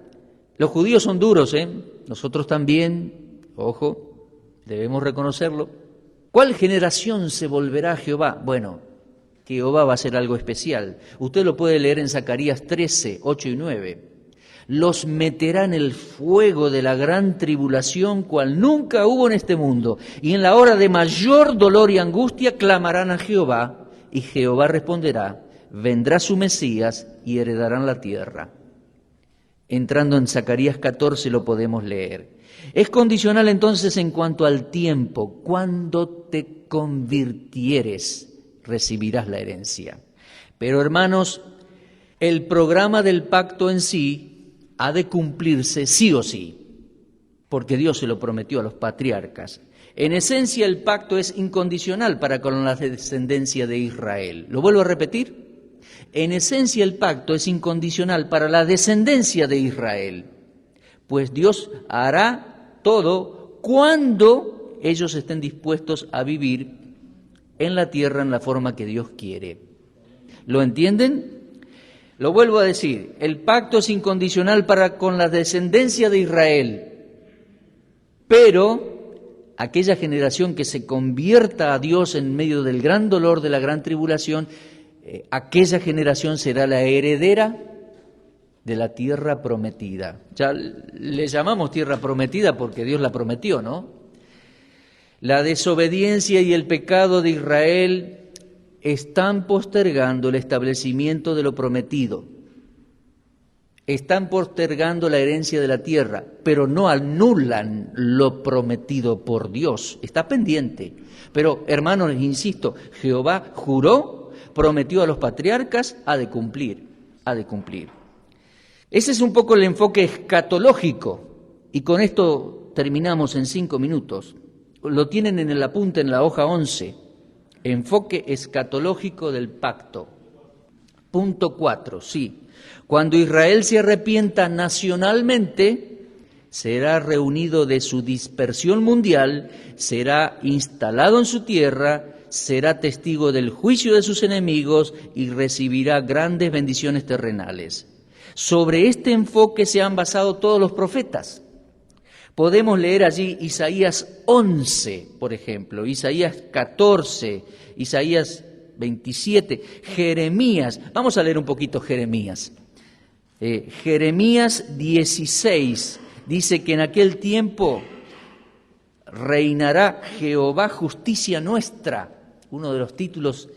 Los judíos son duros, Nosotros también, ojo, debemos reconocerlo. ¿Cuál generación se volverá a Jehová? Bueno, Jehová va a hacer algo especial. Usted lo puede leer en Zacarías 13, 8 y 9. Los meterá en el fuego de la gran tribulación, cual nunca hubo en este mundo. Y en la hora de mayor dolor y angustia clamarán a Jehová, y Jehová responderá, vendrá su Mesías y heredarán la tierra. Entrando en Zacarías 14 lo podemos leer. Es condicional entonces en cuanto al tiempo. Cuando te convirtieres, recibirás la herencia. Pero hermanos, el programa del pacto en sí ha de cumplirse sí o sí, porque Dios se lo prometió a los patriarcas. En esencia el pacto es incondicional para con la descendencia de Israel. ¿Lo vuelvo a repetir? En esencia el pacto es incondicional para la descendencia de Israel. pues Dios hará todo cuando ellos estén dispuestos a vivir en la tierra en la forma que Dios quiere. ¿Lo entienden? Lo vuelvo a decir, el pacto es incondicional para con la descendencia de Israel, pero aquella generación que se convierta a Dios en medio del gran dolor de la gran tribulación, aquella generación será la heredera de la tierra prometida. Ya le llamamos tierra prometida porque Dios la prometió, ¿no? La desobediencia y el pecado de Israel están postergando el establecimiento de lo prometido. Están postergando la herencia de la tierra, pero no anulan lo prometido por Dios. Está pendiente. Pero, hermanos, les insisto, Jehová juró, prometió a los patriarcas, ha de cumplir. Ese es un poco el enfoque escatológico. Y con esto terminamos en 5 minutos. Lo tienen en el apunte en la hoja 11. Enfoque escatológico del pacto. Punto 4, sí. Cuando Israel se arrepienta nacionalmente, será reunido de su dispersión mundial, será instalado en su tierra, será testigo del juicio de sus enemigos y recibirá grandes bendiciones terrenales. Sobre este enfoque se han basado todos los profetas. Podemos leer allí Isaías 11, por ejemplo, Isaías 14, Isaías 27, Jeremías. Vamos a leer un poquito Jeremías. Jeremías 16 dice que en aquel tiempo reinará Jehová justicia nuestra, uno de los títulos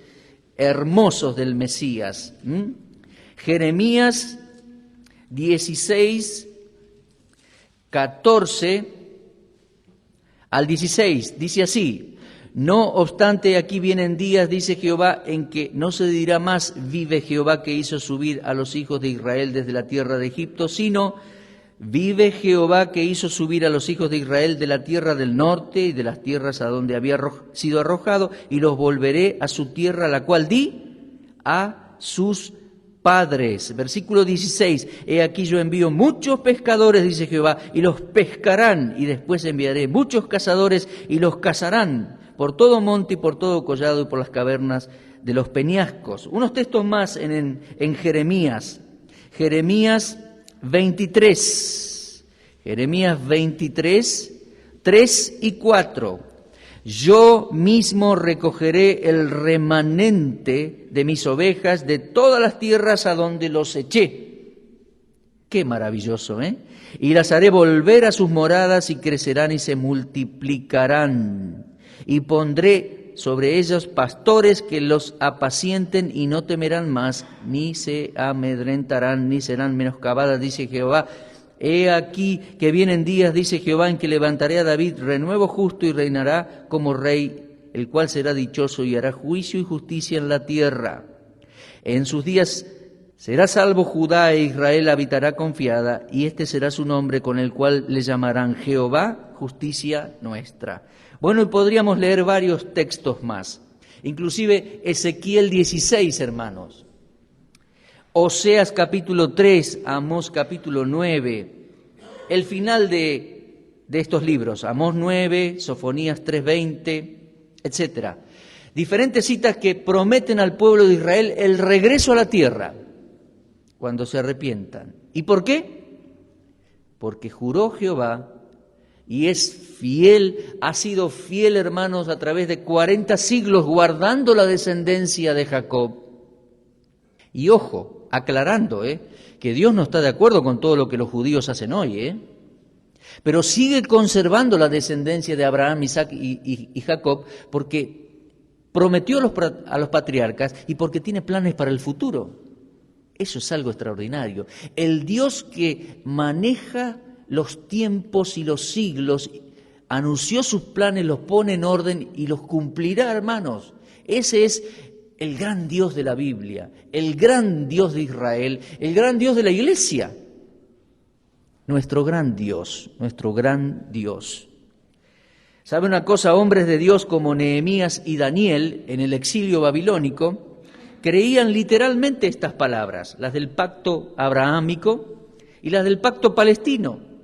hermosos del Mesías. Jeremías 16, 14 al 16, dice así: no obstante, aquí vienen días, dice Jehová, en que no se dirá más, vive Jehová que hizo subir a los hijos de Israel desde la tierra de Egipto, sino, vive Jehová que hizo subir a los hijos de Israel de la tierra del norte y de las tierras a donde había sido arrojado, y los volveré a su tierra, la cual di a sus padres. Versículo 16, he aquí yo envío muchos pescadores, dice Jehová, y los pescarán, y después enviaré muchos cazadores, y los cazarán por todo monte y por todo collado y por las cavernas de los peñascos. Unos textos más en Jeremías. Jeremías 23. Jeremías 23, 3 y 4. Yo mismo recogeré el remanente de mis ovejas de todas las tierras a donde los eché. Qué maravilloso, ¿eh? Y las haré volver a sus moradas y crecerán y se multiplicarán. Y pondré sobre ellos pastores que los apacienten y no temerán más, ni se amedrentarán, ni serán menoscabadas, dice Jehová. He aquí que vienen días, dice Jehová, en que levantaré a David renuevo justo y reinará como rey, el cual será dichoso y hará juicio y justicia en la tierra. En sus días será salvo Judá e Israel habitará confiada, y este será su nombre con el cual le llamarán Jehová, justicia nuestra. Bueno, y podríamos leer varios textos más, inclusive Ezequiel 16, hermanos. Oseas capítulo 3, Amós capítulo 9, el final de estos libros, Amós 9, Sofonías 3:20, etc. Diferentes citas que prometen al pueblo de Israel el regreso a la tierra cuando se arrepientan. ¿Y por qué? Porque juró Jehová y es fiel, ha sido fiel, hermanos, a través de 40 siglos, guardando la descendencia de Jacob. Y ojo, aclarando, que Dios no está de acuerdo con todo lo que los judíos hacen hoy, pero sigue conservando la descendencia de Abraham, Isaac y Jacob, porque prometió a los patriarcas y porque tiene planes para el futuro. Eso es algo extraordinario. El Dios que maneja los tiempos y los siglos, anunció sus planes, los pone en orden y los cumplirá, hermanos. Ese es el gran Dios de la Biblia, el gran Dios de Israel, el gran Dios de la Iglesia. Nuestro gran Dios, nuestro gran Dios. ¿Sabe una cosa? Hombres de Dios como Nehemías y Daniel en el exilio babilónico creían literalmente estas palabras, las del pacto abrahámico y las del pacto palestino.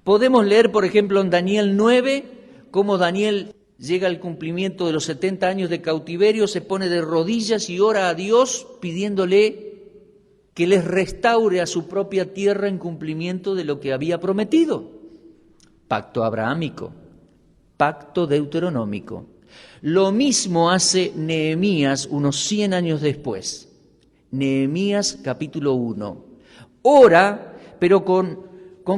Podemos leer, por ejemplo, en Daniel 9, cómo Daniel llega al cumplimiento de los 70 años de cautiverio, se pone de rodillas y ora a Dios pidiéndole que les restaure a su propia tierra en cumplimiento de lo que había prometido. Pacto abrahámico, pacto deuteronómico. Lo mismo hace Nehemías unos 100 años después. Nehemías capítulo 1. Ora, pero con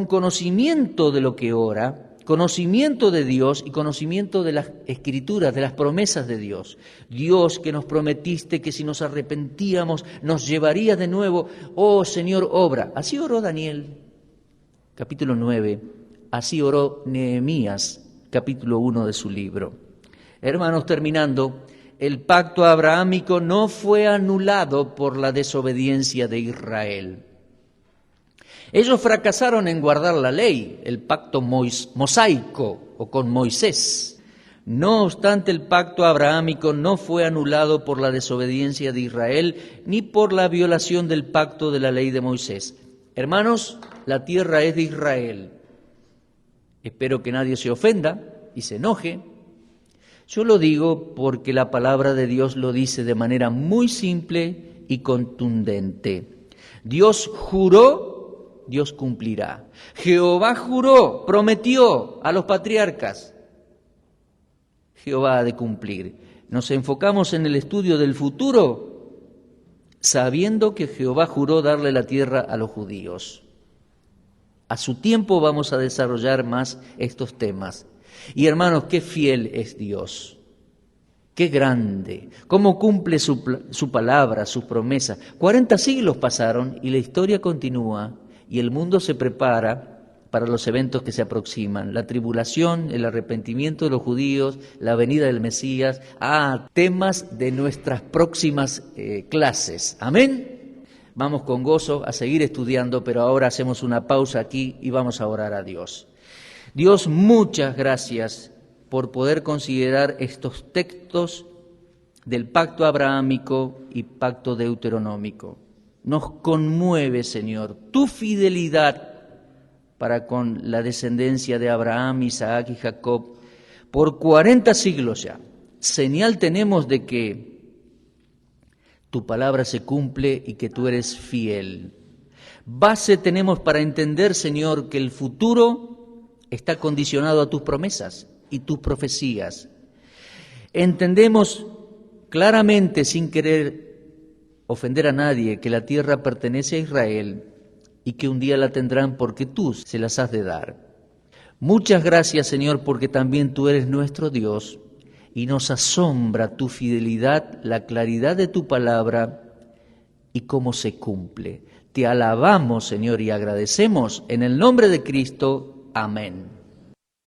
conocimiento de lo que ora, conocimiento de Dios y conocimiento de las Escrituras, de las promesas de Dios. Dios, que nos prometiste que si nos arrepentíamos nos llevarías de nuevo. Oh Señor, obra. Así oró Daniel, capítulo 9. Así oró Nehemías, capítulo 1 de su libro. Hermanos, terminando, el pacto abrahámico no fue anulado por la desobediencia de Israel. Ellos fracasaron en guardar la ley, el pacto mosaico o con Moisés. No obstante, el pacto abrahámico no fue anulado por la desobediencia de Israel ni por la violación del pacto de la ley de Moisés. Hermanos, la tierra es de Israel. Espero que nadie se ofenda y se enoje. Yo lo digo porque la palabra de Dios lo dice de manera muy simple y contundente. Dios juró, Dios cumplirá. Jehová juró, prometió a los patriarcas. Jehová ha de cumplir. Nos enfocamos en el estudio del futuro, sabiendo que Jehová juró darle la tierra a los judíos. A su tiempo vamos a desarrollar más estos temas. Y hermanos, qué fiel es Dios, qué grande, cómo cumple su palabra, sus promesas. 40 siglos pasaron y la historia continúa y el mundo se prepara para los eventos que se aproximan. La tribulación, el arrepentimiento de los judíos, la venida del Mesías, temas de nuestras próximas clases. Amén. Vamos con gozo a seguir estudiando, pero ahora hacemos una pausa aquí y vamos a orar a Dios. Dios, muchas gracias por poder considerar estos textos del pacto abrahámico y pacto deuteronómico. Nos conmueve, Señor, tu fidelidad para con la descendencia de Abraham, Isaac y Jacob por 40 siglos ya. Señal tenemos de que tu palabra se cumple y que tú eres fiel. Base tenemos para entender, Señor, que el futuro está condicionado a tus promesas y tus profecías. Entendemos claramente, sin querer ofender a nadie, que la tierra pertenece a Israel y que un día la tendrán porque tú se las has de dar. Muchas gracias, Señor, porque también tú eres nuestro Dios y nos asombra tu fidelidad, la claridad de tu palabra y cómo se cumple. Te alabamos, Señor, y agradecemos en el nombre de Cristo. Amén.